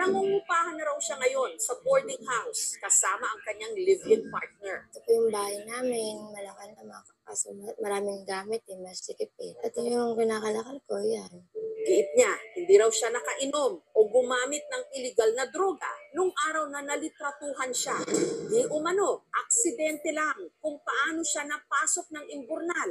Nangungupahan na raw siya ngayon sa boarding house kasama ang kanyang live-in partner. Ito po yung bahay namin, malaki naman. Kaso maraming gamit masikip Ito yung kinakalakal ko, yan. Giit niya, hindi raw siya nakainom o gumamit ng iligal na droga nung araw na nalitratuhan siya. Di umano, aksidente lang kung paano siya napasok ng imburnal.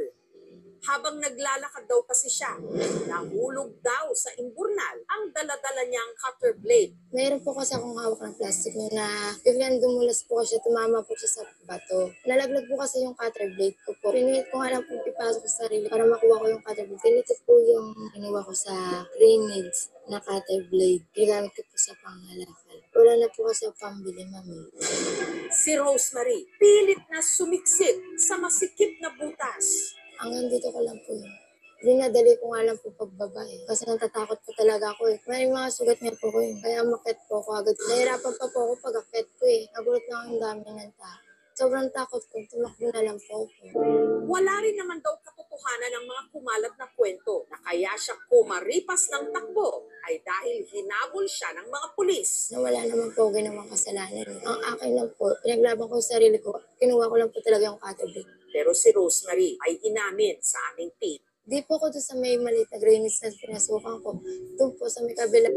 Habang naglalakad daw kasi siya, nahulog daw sa imburnal ang daladala niyang cutter blade. Mayroon po kasi akong hawak ng plastic na biglang dumulas po siya, tumama po siya sa bato. Nalaglag po kasi yung cutter blade ko po. Pinilit ko nga lang po ipasok sa sarili para makuha ko yung cutter blade. Ganito po yung inuwa ko sa grenades na cutter blade. Ginamit ko po sa panghalakal. Wala na po kasi pambili, mami. Si Rosemary, pilit na sumiksik sa masikip na butas. Hanggang dito ko lang po yun. Dinadali ko nga lang po pagbaba Kasi natatakot po talaga ako May mga sugat niya po ko Kaya umakyat po ako agad. Nahirapan pa po ako pag-akyat ko Nagulat lang ang dami ng tao. Sobrang takot ko. Tumakbo na lang po ako. Wala rin naman daw katotohanan ng mga kumalat na kwento na kaya siya kumaripas ng takbo ay dahil hinabol siya ng mga pulis. Wala naman po ginawang kasalanan. Ang akin lang po, pinaglaban ko sa sarili ko. Kinuha ko lang po talaga yung cutter blade. Pero si Rosemary ay inamin sa aming team. Di po ako doon sa may maliit na greenies na pinasukan ko. Doon po sa may kabila.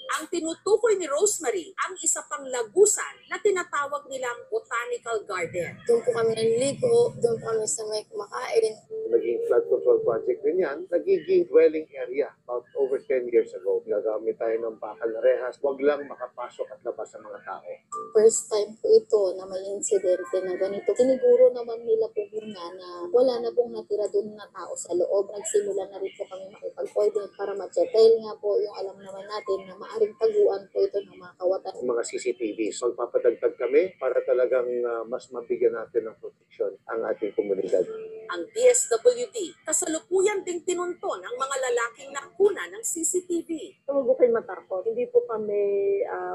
Ang tinutukoy ni Rosemary ang isa pang lagusan na tinatawag nilang botanical garden. Doon po kami naliligo, doon po kami sa may kumakain. Naging flood control project din yan, nagiging dwelling area about over 10 years ago. Gagamit tayo ng bakal na rehas, wag lang makapasok at labas ang mga tao. First time po ito na may insidente na ganito. Siniguro naman nila po muna na wala na pong natira doon na tao sa loob. Nagsimula na rin po kami makipag-coordinate para ma-check. Dahil nga po yung alam naman natin na maaring taguan po ito ng mga kawatan. Mga CCTVs, magpapadagdag kami para talagang mas mabigyan natin ng proteksyon ang ating komunidad. Ang DSWD, kasalukuyan ding tinunton ang mga lalaking nakuna ng CCTV. Huwag po kayo matakot. Hindi po kami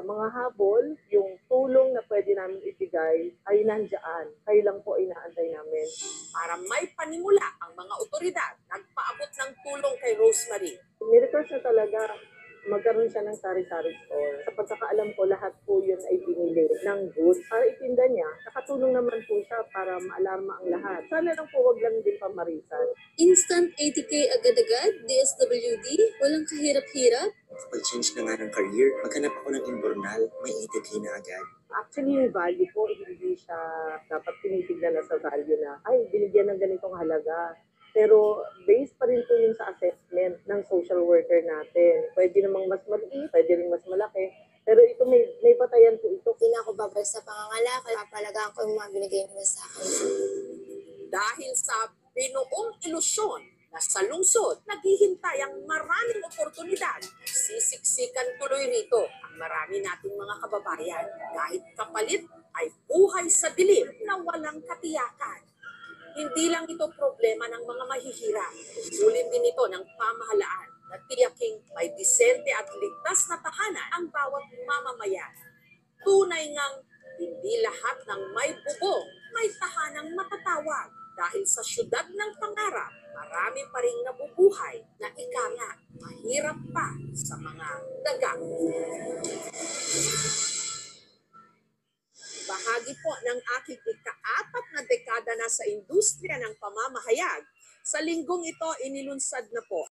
mga habol. Yung tulong na pwede namin ibigay ay nandiyan. Kayo lang po inaantay namin. Para may panimula ang mga otoridad, nagpaabot ng tulong kay Rosemary. Ni-request na talaga magkaroon siya ng sari-sari store. Sa pagkakaalam ko, lahat po yun ay binili ng goods para itinda niya. Nakatulong naman po siya para maalarma ang lahat. Sana lang po wag lang din pamarisan. Instant 80K agad-agad, DSWD, walang kahirap-hirap. Pag-change na nga ng career, maghanap ako ng Imburnal, may 80K na agad. Actually, yung value po, hindi siya dapat tinitignan na sa value na, ay, binigyan ng ganitong halaga. Pero based pa rin po yun sa assessment ng social worker natin. Pwede namang mas maliit, pwede rin mas malaki. Pero ito may batayan po ito. Hindi na ako babalik sa pangangalakal. Papalagaan ko yung mga binigay nila sa akin. Dahil sa binuong ilusyon na sa lungsod, naghihintay ang maraming oportunidad. Sisiksikan tuloy rito ang marami nating mga kababayan. Kahit kapalit ay buhay sa dilim na walang katiyakan. Hindi lang ito problema ng mga mahihirap. Ulin din ito ng pamahalaan na tiyaking may disente at ligtas na tahanan ang bawat mamamayan. Tunay ngang hindi lahat ng may bubong may tahanang matatawag. Dahil sa syudad ng pangarap, marami pa rin nabubuhay na ika nga mahirap pa sa mga daga. Bahagi po ng aking ika-4 na dekada na sa industriya ng pamamahayag. Sa linggong ito, inilunsad na po